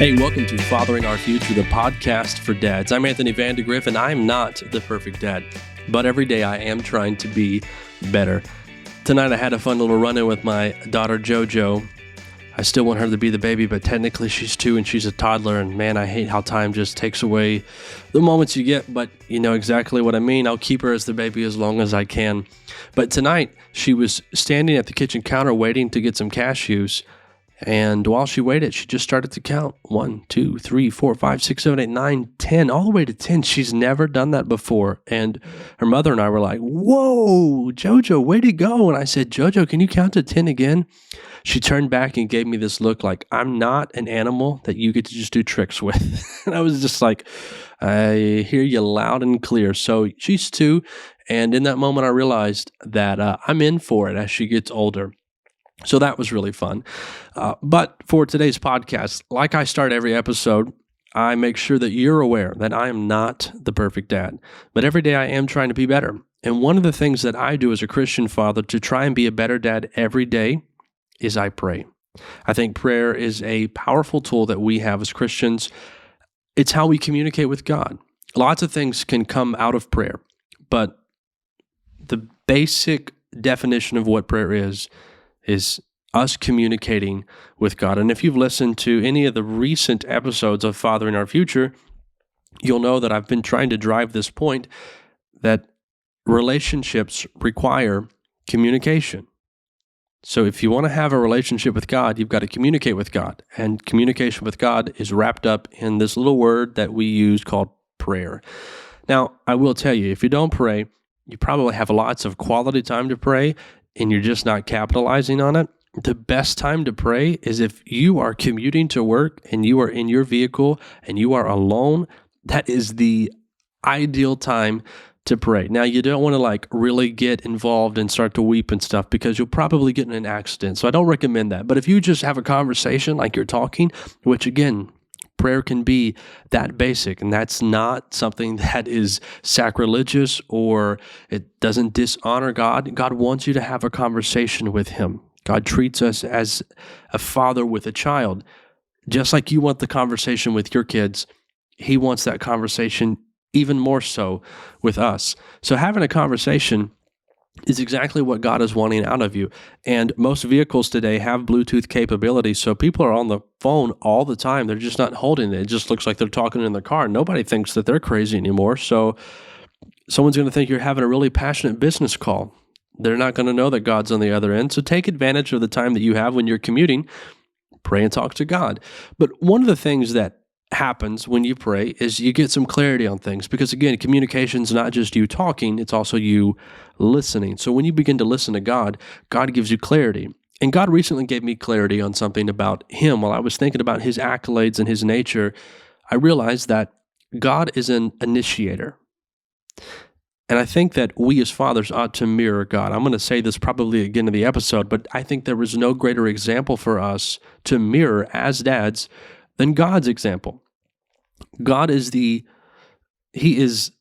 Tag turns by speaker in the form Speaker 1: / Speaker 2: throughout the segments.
Speaker 1: Hey, welcome to Fathering Our Future, the podcast for dads. I'm Anthony Vandagriff, and I'm not the perfect dad, but every day I am trying to be better. Tonight I had a fun little run-in with my daughter, JoJo. I still want her to be the baby, but technically she's 2 and she's a toddler, and man, I hate how time just takes away the moments you get, but you know exactly what I mean. I'll keep her as the baby as long as I can. But tonight, she was standing at the kitchen counter waiting to get some cashews. And while she waited, she just started to count 1, 2, 3, 4, 5, 6, 7, 8, 9, 10, all the way to 10. She's never done that before. And her mother and I were like, whoa, JoJo, way to go. And I said, JoJo, can you count to 10 again? She turned back and gave me this look like, I'm not an animal that you get to just do tricks with. And I was just like, I hear you loud and clear. So she's 2. And in that moment, I realized that I'm in for it as she gets older. So that was really fun. But for today's podcast, like I start every episode, I make sure that you're aware that I am not the perfect dad. But every day I am trying to be better. And one of the things that I do as a Christian father to try and be a better dad every day is I pray. I think prayer is a powerful tool that we have as Christians. It's how we communicate with God. Lots of things can come out of prayer, but the basic definition of what prayer is us communicating with God. And if you've listened to any of the recent episodes of Fathering Our Future, you'll know that I've been trying to drive this point that relationships require communication. So if you want to have a relationship with God, you've got to communicate with God. And communication with God is wrapped up in this little word that we use called prayer. Now, I will tell you, if you don't pray, you probably have lots of quality time to pray, and you're just not capitalizing on it. The best time to pray is if you are commuting to work and you are in your vehicle and you are alone. That is the ideal time to pray. Now, you don't want to really get involved and start to weep and stuff because you'll probably get in an accident. So I don't recommend that. But if you just have a conversation like you're talking, which again, prayer can be that basic, and that's not something that is sacrilegious or it doesn't dishonor God. God wants you to have a conversation with Him. God treats us as a father with a child. Just like you want the conversation with your kids, He wants that conversation even more so with us. So having a conversation is exactly what God is wanting out of you. And most vehicles today have Bluetooth capability, so people are on the phone all the time. They're just not holding it. It just looks like they're talking in their car. Nobody thinks that they're crazy anymore, so someone's going to think you're having a really passionate business call. They're not going to know that God's on the other end, so take advantage of the time that you have when you're commuting. Pray and talk to God. But one of the things that happens when you pray is you get some clarity on things, because again, communication is not just you talking, it's also you listening. So when you begin to listen to God, God gives you clarity. And God recently gave me clarity on something about Him. While I was thinking about His accolades and His nature, I realized that God is an initiator. And I think that we as fathers ought to mirror God. I'm going to say this probably again in the episode, but I think there is no greater example for us to mirror as dads than God's example. God is He is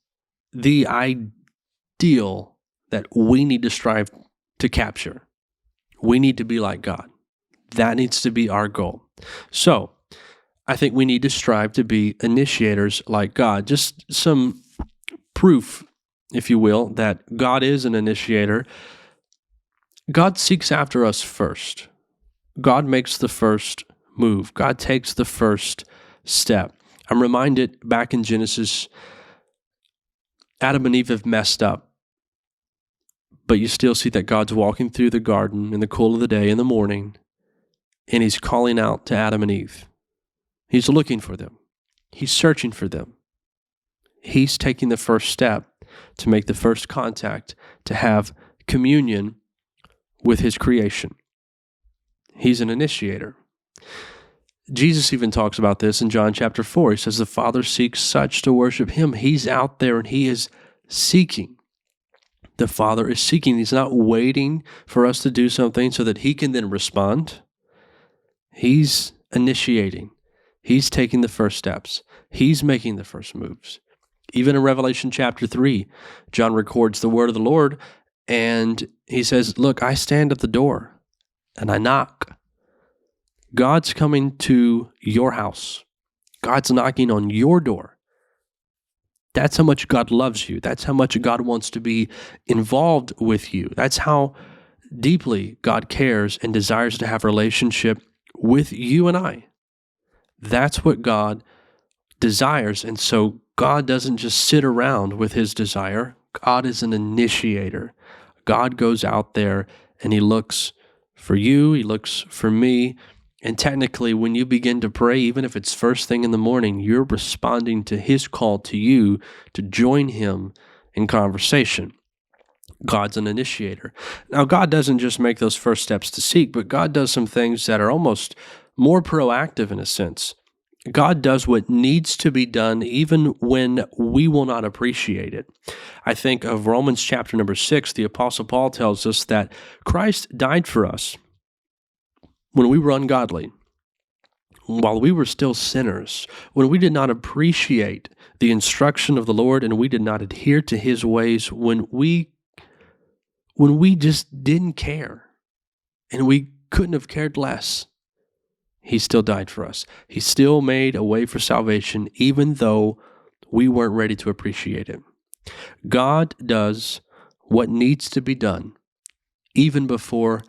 Speaker 1: the ideal that we need to strive to capture. We need to be like God. That needs to be our goal. So I think we need to strive to be initiators like God. Just some proof, if you will, that God is an initiator. God seeks after us first. God makes the first move. God takes the first step. I'm reminded back in Genesis, Adam and Eve have messed up, but you still see that God's walking through the garden in the cool of the day in the morning, and He's calling out to Adam and Eve. He's looking for them. He's searching for them. He's taking the first step to make the first contact, to have communion with His creation. He's an initiator. Jesus even talks about this in John chapter 4. He says the Father seeks such to worship Him. He's out there and He is seeking. The Father is seeking. He's not waiting for us to do something so that He can then respond. He's initiating. He's taking the first steps. He's making the first moves. Even in Revelation chapter 3, John records the word of the Lord, and he says, look, I stand at the door and I knock. God's coming to your house. God's knocking on your door. That's how much God loves you. That's how much God wants to be involved with you. That's how deeply God cares and desires to have a relationship with you and I. That's what God desires. And so God doesn't just sit around with his desire. God is an initiator. God goes out there and he looks for you, he looks for me. And technically, when you begin to pray, even if it's first thing in the morning, you're responding to his call to you to join him in conversation. God's an initiator. Now, God doesn't just make those first steps to seek, but God does some things that are almost more proactive in a sense. God does what needs to be done even when we will not appreciate it. I think of Romans chapter number 6, the Apostle Paul tells us that Christ died for us when we were ungodly, while we were still sinners, when we did not appreciate the instruction of the Lord and we did not adhere to his ways, when we just didn't care and we couldn't have cared less. He still died for us. He still made a way for salvation, even though we weren't ready to appreciate it. God does what needs to be done, even before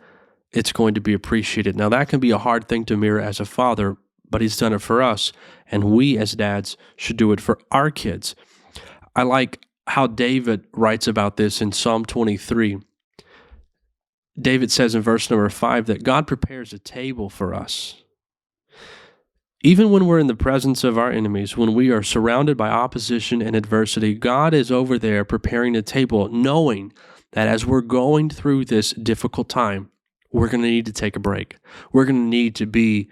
Speaker 1: it's going to be appreciated. Now, that can be a hard thing to mirror as a father, but he's done it for us, and we as dads should do it for our kids. I like how David writes about this in Psalm 23. David says in verse number 5 that God prepares a table for us. Even when we're in the presence of our enemies, when we are surrounded by opposition and adversity, God is over there preparing a table, knowing that as we're going through this difficult time, we're going to need to take a break. We're going to need to be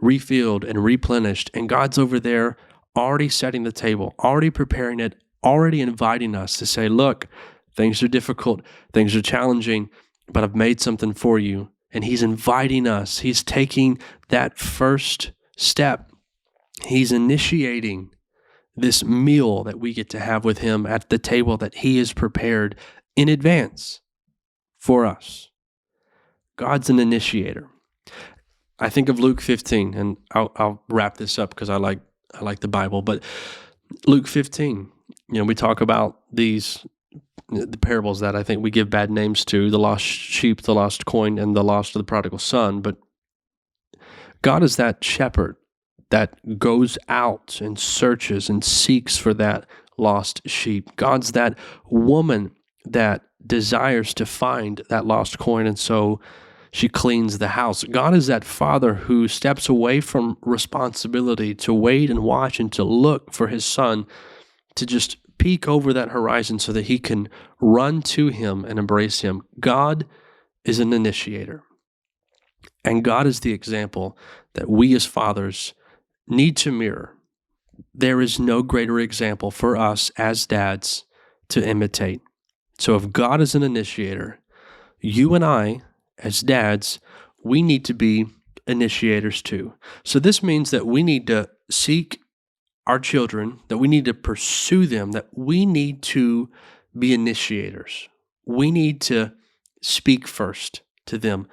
Speaker 1: refilled and replenished. And God's over there already setting the table, already preparing it, already inviting us to say, look, things are difficult, things are challenging, but I've made something for you. And he's inviting us. He's taking that first step. He's initiating this meal that we get to have with him at the table that he has prepared in advance for us. God's an initiator. I think of Luke 15, and I'll wrap this up because I like the Bible. But Luke 15, we talk about the parables that I think we give bad names to: the lost sheep, the lost coin, and the lost of the prodigal son. But God is that shepherd that goes out and searches and seeks for that lost sheep. God's that woman that desires to find that lost coin, and so she cleans the house. God is that father who steps away from responsibility to wait and watch and to look for his son to just peek over that horizon so that he can run to him and embrace him. God is an initiator. And God is the example that we as fathers need to mirror. There is no greater example for us as dads to imitate. So if God is an initiator, you and I, as dads, we need to be initiators too. So this means that we need to seek our children, that we need to pursue them, that we need to be initiators. We need to speak first to them.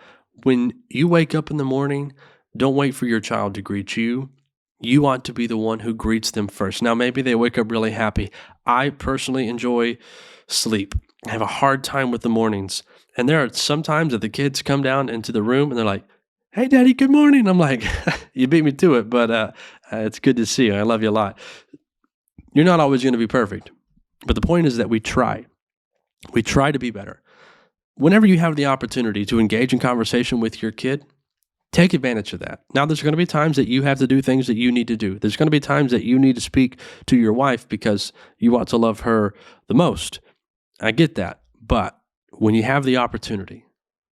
Speaker 1: When you wake up in the morning, don't wait for your child to greet you. You want to be the one who greets them first. Now, maybe they wake up really happy. I personally enjoy sleep. I have a hard time with the mornings. And there are some times that the kids come down into the room and they're like, "Hey, Daddy, good morning." I'm like, you beat me to it, but it's good to see you. I love you a lot. You're not always going to be perfect. But the point is that we try. We try to be better. Whenever you have the opportunity to engage in conversation with your kid, take advantage of that. Now, there's going to be times that you have to do things that you need to do. There's going to be times that you need to speak to your wife because you want to love her the most. I get that. But when you have the opportunity,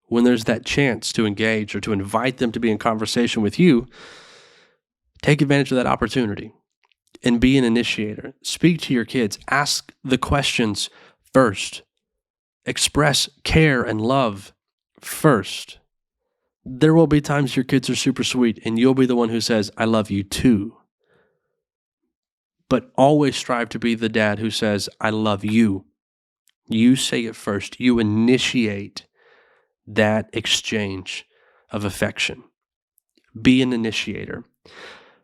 Speaker 1: when there's that chance to engage or to invite them to be in conversation with you, take advantage of that opportunity and be an initiator. Speak to your kids. Ask the questions first. Express care and love first. There will be times your kids are super sweet and you'll be the one who says, "I love you too." But always strive to be the dad who says, "I love you." You say it first. You initiate that exchange of affection. Be an initiator.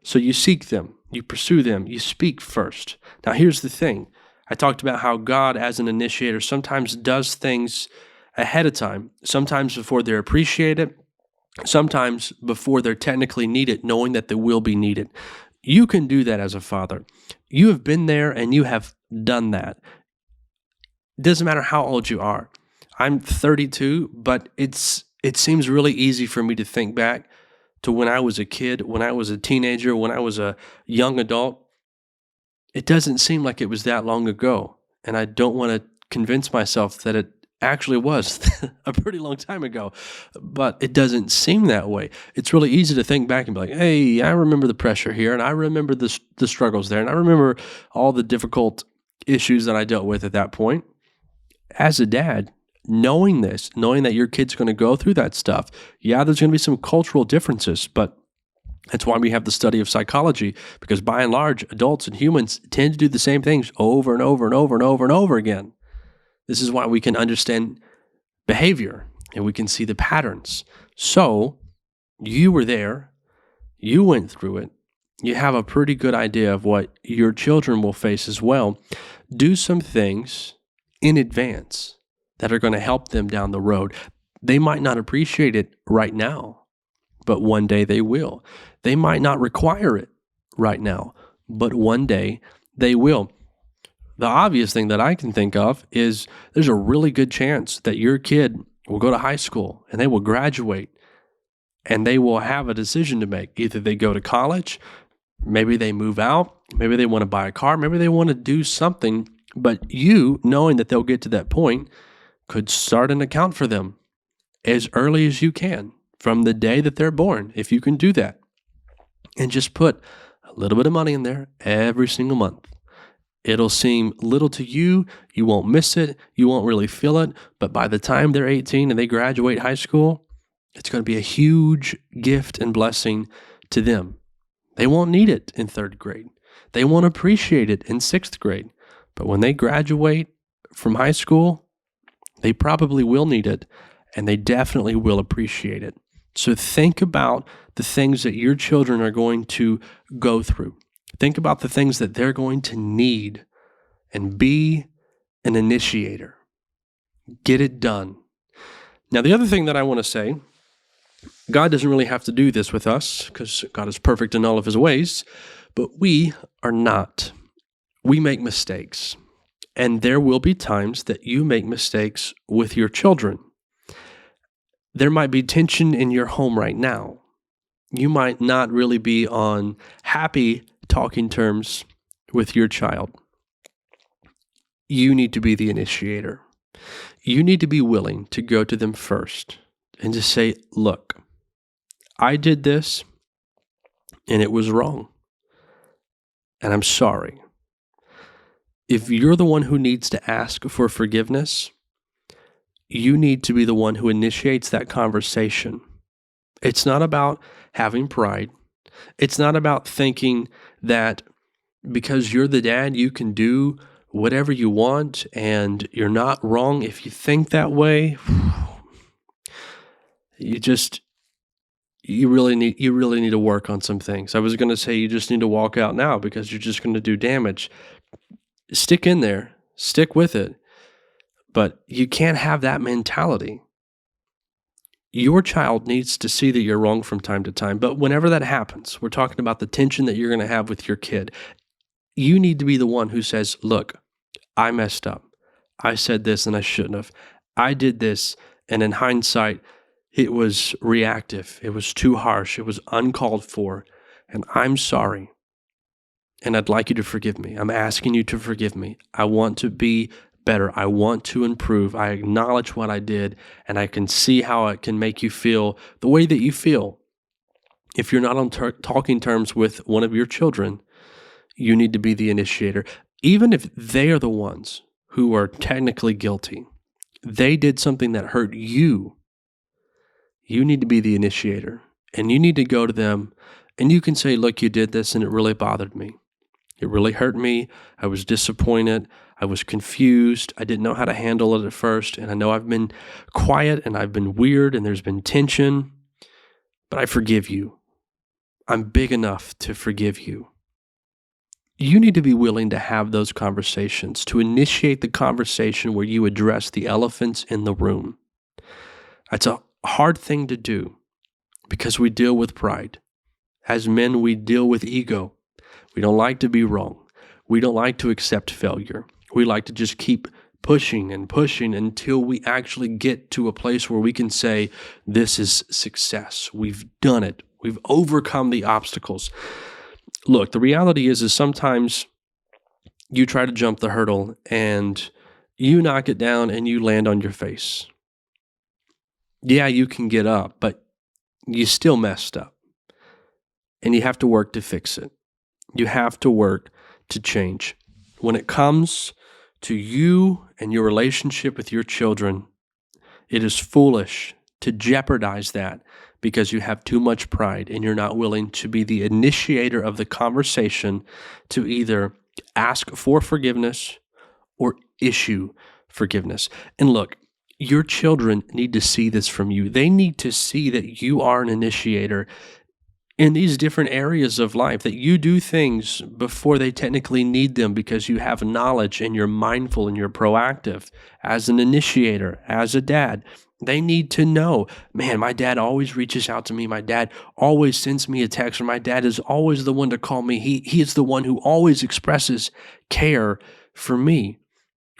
Speaker 1: So you seek them. You pursue them. You speak first. Now, here's the thing. I talked about how God, as an initiator, sometimes does things ahead of time, sometimes before they're appreciated, sometimes before they're technically needed, knowing that they will be needed. You can do that as a father. You have been there and you have done that. It doesn't matter how old you are. I'm 32, but it seems really easy for me to think back to when I was a kid, when I was a teenager, when I was a young adult. It doesn't seem like it was that long ago, and I don't want to convince myself that it actually was a pretty long time ago, but it doesn't seem that way. It's really easy to think back and be like, hey, I remember the pressure here, and I remember the struggles there, and I remember all the difficult issues that I dealt with at that point. As a dad, knowing this, knowing that your kid's going to go through that stuff, yeah, there's going to be some cultural differences, but that's why we have the study of psychology, because by and large, adults and humans tend to do the same things over and over and over and over and over again. This is why we can understand behavior and we can see the patterns. So you were there, you went through it, you have a pretty good idea of what your children will face as well. Do some things in advance that are going to help them down the road. They might not appreciate it right now, but one day they will. They might not require it right now, but one day they will. The obvious thing that I can think of is there's a really good chance that your kid will go to high school and they will graduate and they will have a decision to make. Either they go to college, maybe they move out, maybe they want to buy a car, maybe they want to do something, but you, knowing that they'll get to that point, could start an account for them as early as you can. From the day that they're born, if you can do that, and just put a little bit of money in there every single month. It'll seem little to you, you won't miss it, you won't really feel it, but by the time they're 18 and they graduate high school, it's going to be a huge gift and blessing to them. They won't need it in third grade. They won't appreciate it in sixth grade. But when they graduate from high school, they probably will need it, and they definitely will appreciate it. So think about the things that your children are going to go through. Think about the things that they're going to need and be an initiator. Get it done. Now, the other thing that I want to say, God doesn't really have to do this with us because God is perfect in all of his ways, but we are not. We make mistakes, and there will be times that you make mistakes with your children. There might be tension in your home right now. You might not really be on happy talking terms with your child. You need to be the initiator. You need to be willing to go to them first and to say, look, I did this and it was wrong, and I'm sorry. If you're the one who needs to ask for forgiveness, you need to be the one who initiates that conversation. It's not about having pride. It's not about thinking that because you're the dad, you can do whatever you want and you're not wrong if you think that way. You really need to work on some things. I was going to say you just need to walk out now because you're just going to do damage. Stick in there. Stick with it. But you can't have that mentality. Your child needs to see that you're wrong from time to time. But whenever that happens, we're talking about the tension that you're going to have with your kid. You need to be the one who says, look, I messed up. I said this and I shouldn't have. I did this, and in hindsight, it was reactive. It was too harsh. It was uncalled for. And I'm sorry. And I'd like you to forgive me. I'm asking you to forgive me. I want to be better. I want to improve. I acknowledge what I did, and I can see how it can make you feel the way that you feel. If you're not on talking terms with one of your children, you need to be the initiator. Even if they are the ones who are technically guilty, they did something that hurt you, you need to be the initiator. And you need to go to them, and you can say, look, you did this, and it really bothered me. It really hurt me. I was disappointed. I was confused. I didn't know how to handle it at first. And I know I've been quiet and I've been weird and there's been tension, but I forgive you. I'm big enough to forgive you. You need to be willing to have those conversations, to initiate the conversation where you address the elephants in the room. That's a hard thing to do because we deal with pride. As men, we deal with ego. We don't like to be wrong. We don't like to accept failure. We like to just keep pushing and pushing until we actually get to a place where we can say, this is success. We've done it. We've overcome the obstacles. Look, the reality is sometimes you try to jump the hurdle and you knock it down and you land on your face. Yeah, you can get up, but you still messed up. And you have to work to fix it. You have to work to change. When it comes to you and your relationship with your children, it is foolish to jeopardize that because you have too much pride and you're not willing to be the initiator of the conversation to either ask for forgiveness or issue forgiveness. And look, your children need to see this from you. They need to see that you are an initiator in these different areas of life, that you do things before they technically need them because you have knowledge and you're mindful and you're proactive. As an initiator, as a dad, they need to know, man, my dad always reaches out to me. My dad always sends me a text, or my dad is always the one to call me. He is the one who always expresses care for me.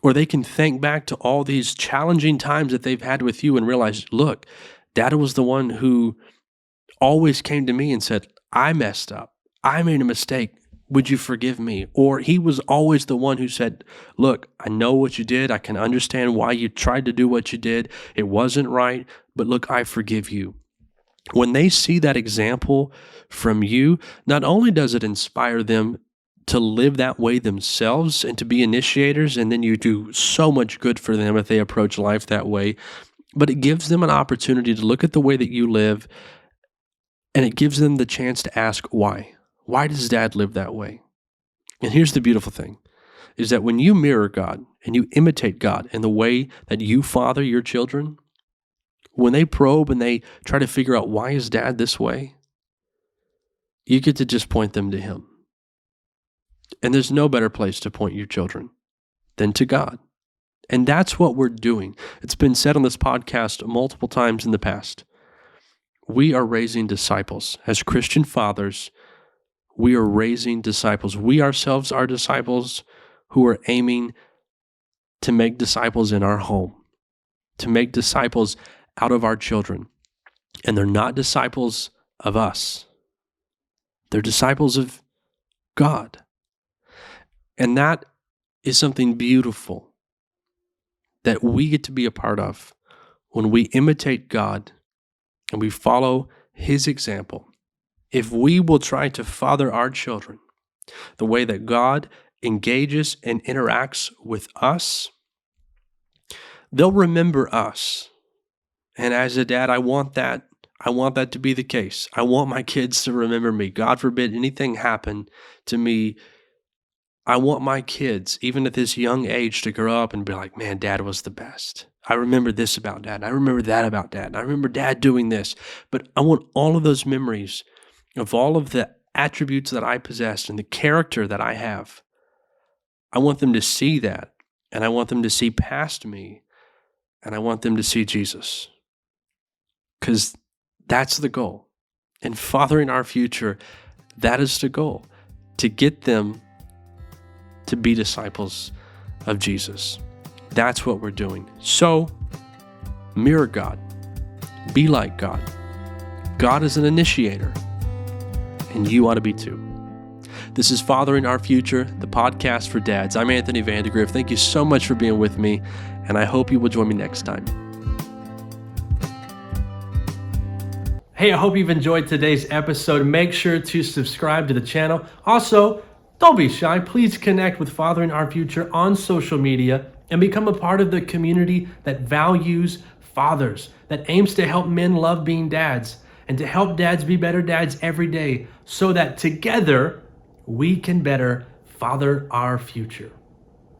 Speaker 1: Or they can think back to all these challenging times that they've had with you and realize, look, dad was the one who always came to me and said, I messed up. I made a mistake. Would you forgive me? Or he was always the one who said, look, I know what you did. I can understand why you tried to do what you did. It wasn't right, but look, I forgive you. When they see that example from you, not only does it inspire them to live that way themselves and to be initiators, and then you do so much good for them if they approach life that way, but it gives them an opportunity to look at the way that you live. And it gives them the chance to ask why. Why does dad live that way? And here's the beautiful thing, is that when you mirror God and you imitate God in the way that you father your children, when they probe and they try to figure out why is dad this way, you get to just point them to him. And there's no better place to point your children than to God. And that's what we're doing. It's been said on this podcast multiple times in the past. We are raising disciples. As Christian fathers, we are raising disciples. We ourselves are disciples who are aiming to make disciples in our home, to make disciples out of our children. And they're not disciples of us. They're disciples of God. And that is something beautiful that we get to be a part of when we imitate God and we follow his example. If we will try to father our children the way that God engages and interacts with us, they'll remember us. And as a dad, I want that to be the case. I want my kids to remember me. God forbid anything happen to me. I want my kids, even at this young age, to grow up and be like, man, dad was the best. I remember this about dad. I remember that about dad. I remember dad doing this. But I want all of those memories of all of the attributes that I possessed and the character that I have. I want them to see that. And I want them to see past me. And I want them to see Jesus. Because that's the goal. In fathering our future, that is the goal. To get them to be disciples of Jesus. That's what we're doing. So, mirror God. Be like God. God is an initiator, and you ought to be too. This is Fathering Our Future, the podcast for dads. I'm Anthony Vandagriff. Thank you so much for being with me, and I hope you will join me next time. Hey, I hope you've enjoyed today's episode. Make sure to subscribe to the channel. Also, don't be shy. Please connect with Fathering Our Future on social media and become a part of the community that values fathers, that aims to help men love being dads, and to help dads be better dads every day so that together we can better father our future.